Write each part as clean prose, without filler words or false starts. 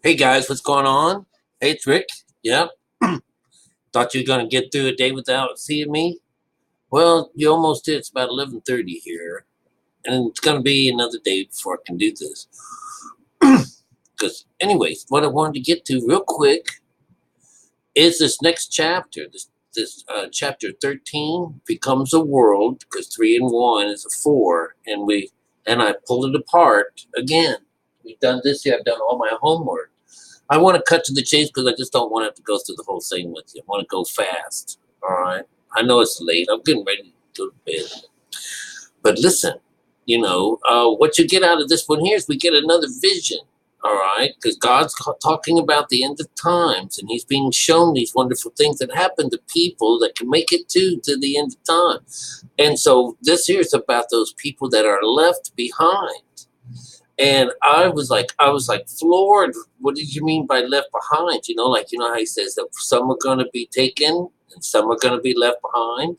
Hey guys, what's going on? Hey, it's Rick. Yep. Thought you were gonna get through a day without seeing me. Well, you almost did. It's about 11:30 here, and it's gonna be another day before I can do this. Because, anyways, what I wanted to get to real quick is this next chapter. This chapter 13 becomes a world because 3 and 1 is a 4, and I pulled it apart again. We've done this here. I've done all my homework. I want to cut to the chase because I just don't want to have to go through the whole thing with you. I want to go fast. All right. I know it's late. I'm getting ready to go to bed. But listen, what you get out of this one here is we get another vision. All right. Because God's talking about the end of times, and he's being shown these wonderful things that happen to people that can make it to the end of time. And so this here is about those people that are left behind. And I was like floored. What did you mean by left behind? How he says that some are going to be taken and some are going to be left behind.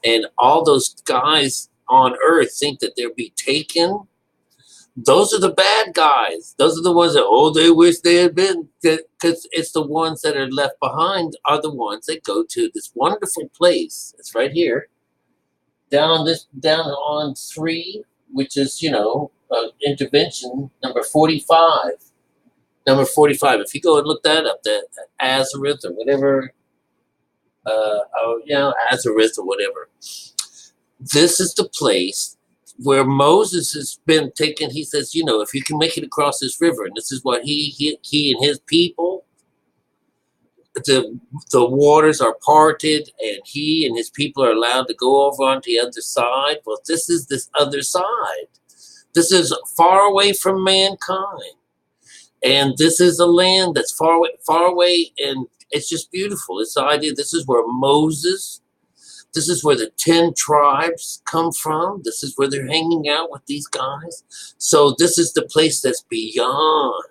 And all those guys on earth think that they'll be taken. Those are the bad guys. Those are the ones that, they wish they had been. Because it's the ones that are left behind are the ones that go to this wonderful place. It's right here. Down on 3, which is, intervention number 45. Number 45. If you go and look that up, that Azareth or whatever, Azareth or whatever. This is the place where Moses has been taken. He says, if you can make it across this river, and this is what he and his people, the waters are parted, and he and his people are allowed to go over onto the other side. Well, this is this other side. This is far away from mankind. And this is a land that's far away, and it's just beautiful. It's the idea. This is where this is where the 10 tribes come from. This is where they're hanging out with these guys. So this is the place that's beyond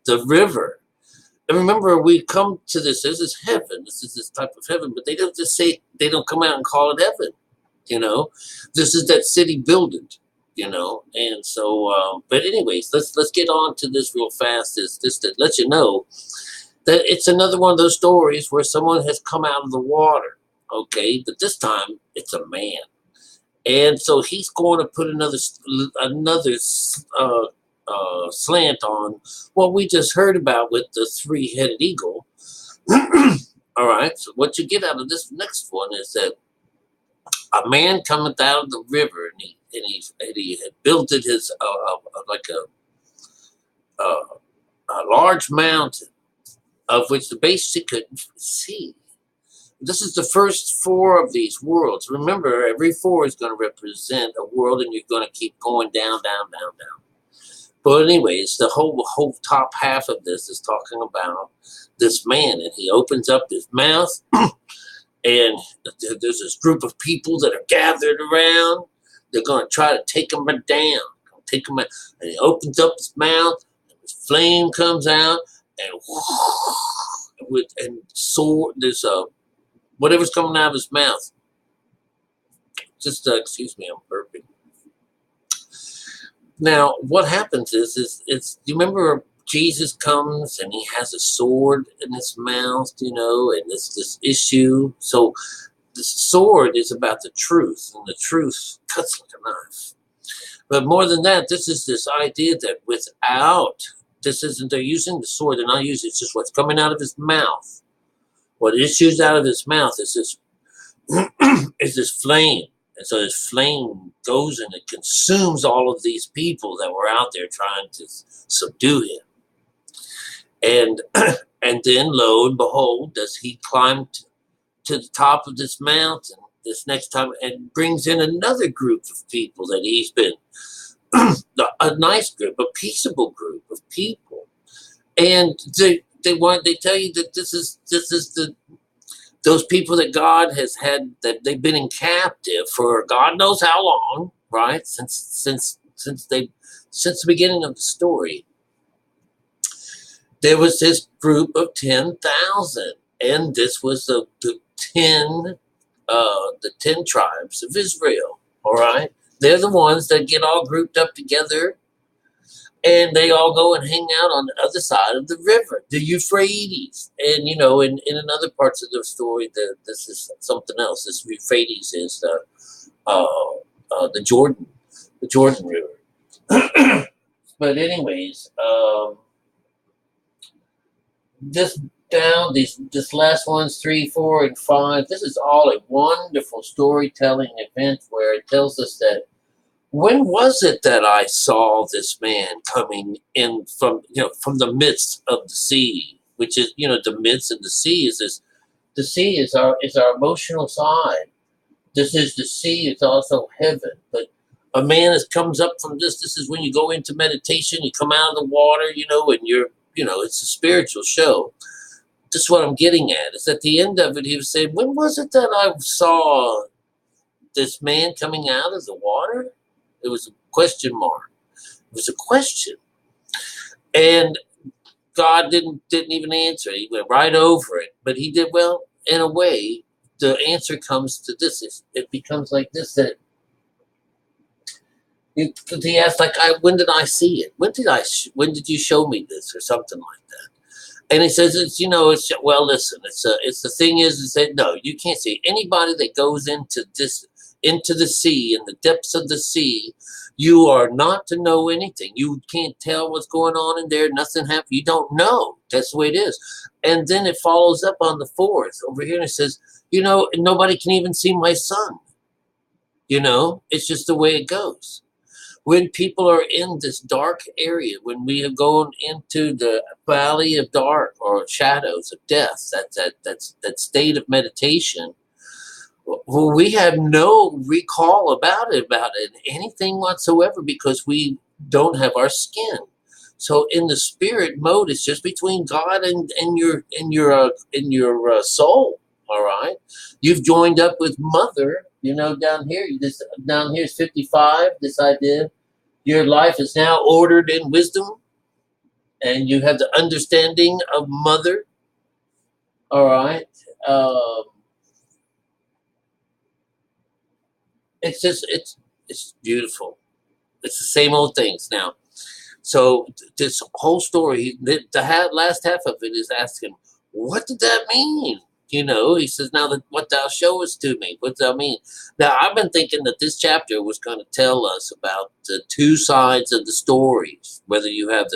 the river. And remember, we come to this is heaven. This is this type of heaven, but they don't just say, they don't come out and call it heaven. This is that city building. And so but anyways, let's get on to this real fast. Is this to let you know that it's another one of those stories where someone has come out of the water, okay, but this time it's a man. And so he's going to put another slant on what we just heard about with the 3-headed eagle. All right, so what you get out of this next one is that a man cometh out of the river, and he had built it his like a large mountain, of which the base he couldn't see. This is the first 4 of these worlds. Remember, every 4 is going to represent a world, and you're going to keep going down, down, down, down. But anyways, the whole top half of this is talking about this man, and he opens up his mouth, and there's this group of people that are gathered around. They're going to try to take him down. Take him out. And he opens up his mouth, and this flame comes out, and sword. There's whatever's coming out of his mouth. Just excuse me, I'm burping. Now, what happens is you remember Jesus comes and he has a sword in his mouth, and it's this issue. So the sword is about the truth, and the truth cuts like a knife. But more than that, this is this idea that they're using the sword, they're not using, it's just what's coming out of his mouth. What issues out of his mouth is this flame. And so this flame goes and it consumes all of these people that were out there trying to subdue him. And then, lo and behold, does he climb to the top of this mountain this next time and brings in another group of people that he's been, a nice group, a peaceable group of people. And they tell you that this is those people that God has had, that they've been in captive for God knows how long, right? Since the beginning of the story. There was this group of 10,000, and this was the 10 tribes of Israel. All right, they're the ones that get all grouped up together, and they all go and hang out on the other side of the river, the Euphrates. And you know, in other parts of the story, this is something else. This Euphrates is the Jordan River. But anyways, this this last ones, 3, 4, and 5. This is all a wonderful storytelling event where it tells us that when was it that I saw this man coming in from from the midst of the sea, which is the midst of the sea is this. The sea is our emotional side. This is the sea. It's also heaven. But a man that comes up from this. This is when you go into meditation. You come out of the water, and you're it's a spiritual show. This is what I'm getting at. Is at the end of it, he was saying, when was it that I saw this man coming out of the water? It was a question mark. It was a question. And God didn't even answer it. He went right over it. But he did, well, in a way, the answer comes to this. It becomes like this, that he asked, like, when did I see it? When did you show me this, or something like that? And he says, well, listen, it's the thing is that, no, you can't see it. Anybody that goes into the sea, in the depths of the sea, you are not to know anything. You can't tell what's going on in there. Nothing happened. You don't know. That's the way it is. And then it follows up on the 4th over here, and it says, nobody can even see my son. It's just the way it goes. When people are in this dark area, when we have gone into the valley of dark or shadows of death, that state of meditation, well, we have no recall about anything whatsoever, because we don't have our skin. So in the spirit mode, it's just between God and your soul. All right, you've joined up with Mother. Down here, down here is 55. This idea, your life is now ordered in wisdom, and you have the understanding of Mother. All right. It's just, it's beautiful. It's the same old things now. So this whole story, the last half of it is asking, what did that mean? He says, now that what thou showest to me, what does that mean? Now, I've been thinking that this chapter was going to tell us about the two sides of the stories, whether you have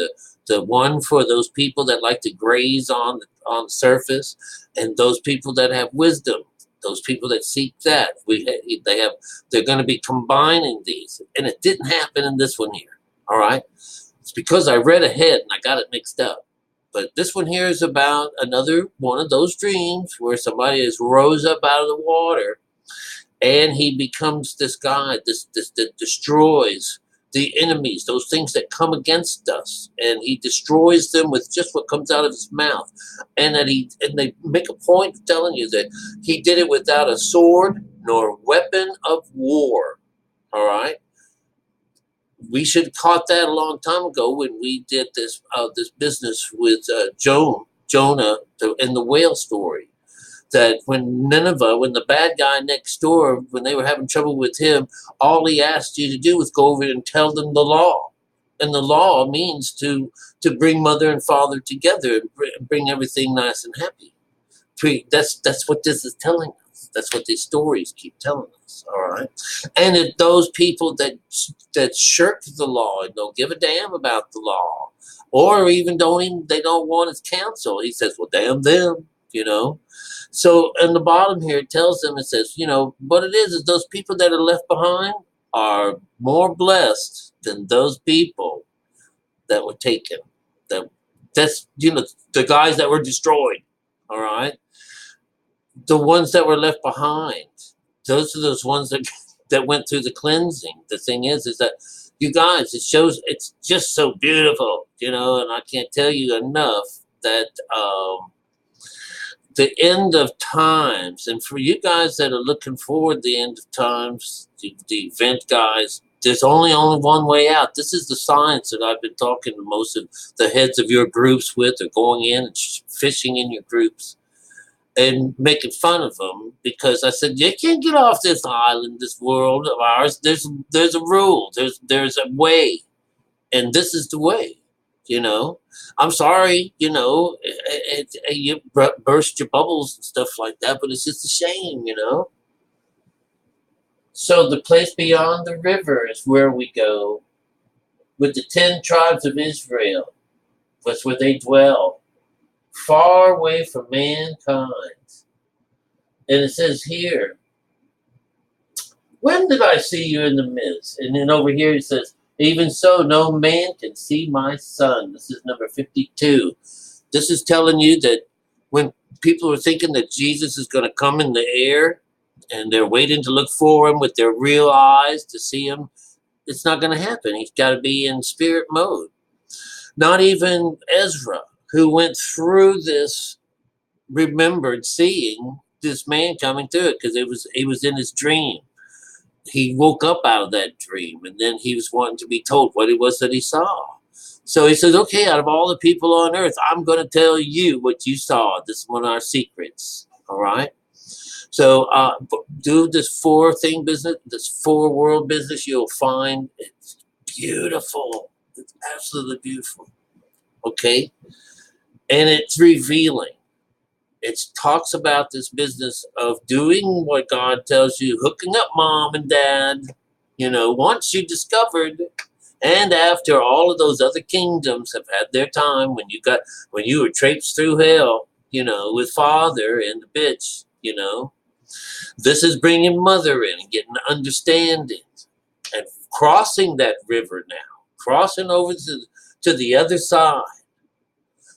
the one for those people that like to graze on the surface, and those people that have wisdom. Those people that seek that, they're going to be combining these, and it didn't happen in this one here. All right, it's because I read ahead and I got it mixed up. But this one here is about another one of those dreams where somebody is rose up out of the water, and he becomes this guy, this that destroys the enemies, those things that come against us, and he destroys them with just what comes out of his mouth. And they make a point of telling you that he did it without a sword nor weapon of war. All right, we should have caught that a long time ago when we did this business with Jonah in the whale story. That when Nineveh, when the bad guy next door, when they were having trouble with him, all he asked you to do was go over and tell them the law. And the law means to bring mother and father together and bring everything nice and happy. That's what this is telling us. That's what these stories keep telling us. All right, and those people that shirk the law and don't give a damn about the law, or even they don't want his counsel. He says, well, damn them. So in the bottom here, it tells them, it says, what it is those people that are left behind are more blessed than those people that were taken. That's the guys that were destroyed. All right, the ones that were left behind, those are those ones that went through the cleansing. The thing is that you guys, it's just so beautiful, and I can't tell you enough that the end of times, and for you guys that are looking forward to the end of times, the event guys, there's only one way out. This is the science that I've been talking to most of the heads of your groups with, or going in and fishing in your groups and making fun of them, because I said, you can't get off this island, this world of ours. There's a rule. There's a way. And this is the way, you know. I'm sorry, you know, you burst your bubbles and stuff like that, but it's just a shame, you know. So the place beyond the river is where we go with the 10 tribes of Israel. That's where they dwell, far away from mankind. And it says here, when did I see you in the midst? And then over here it says, even so, no man can see my son. This is number 52. This is telling you that when people are thinking that Jesus is going to come in the air and they're waiting to look for him with their real eyes to see him, it's not going to happen. He's got to be in spirit mode. Not even Ezra, who went through this, remembered seeing this man coming through it because he was in his dream. He woke up out of that dream, and then he was wanting to be told what it was that he saw. So he says, okay, out of all the people on earth, I'm going to tell you what you saw. This is one of our secrets. All right. So do this 4-thing business, this 4-world business. You'll find it's beautiful. It's absolutely beautiful. Okay. And it's revealing. It talks about this business of doing what God tells you, hooking up mom and dad, you know, once you discovered, and after all of those other kingdoms have had their time, when you were traipsed through hell, you know, with father and the bitch, you know, this is bringing mother in and getting understanding and crossing that river now, crossing over to the other side.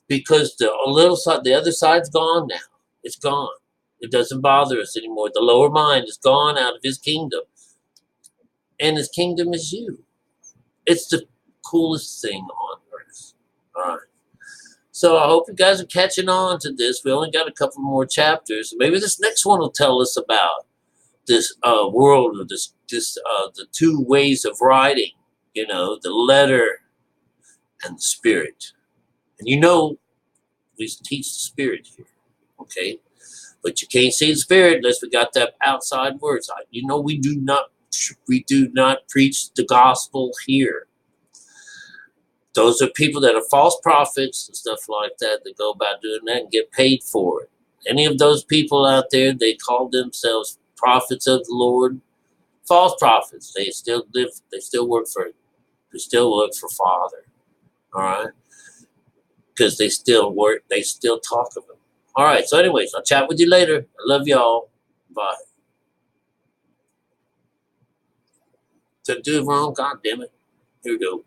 Because the other side's gone now. It's gone. It doesn't bother us anymore. The lower mind is gone out of his kingdom. And his kingdom is you. It's the coolest thing on earth. All right. So I hope you guys are catching on to this. We only got a couple more chapters. Maybe this next one will tell us about this world of the 2 ways of writing. You know, the letter and the spirit. And you know, we teach the spirit here, okay? But you can't see the spirit unless we got that outside words. You know, we do not preach the gospel here. Those are people that are false prophets and stuff like that go about doing that and get paid for it. Any of those people out there, they call themselves prophets of the Lord, false prophets. They still work for Father, all right? Because they still talk of him. All right, so anyways, I'll chat with you later. I love y'all. Bye. Did I do it wrong? God damn it. Here we go.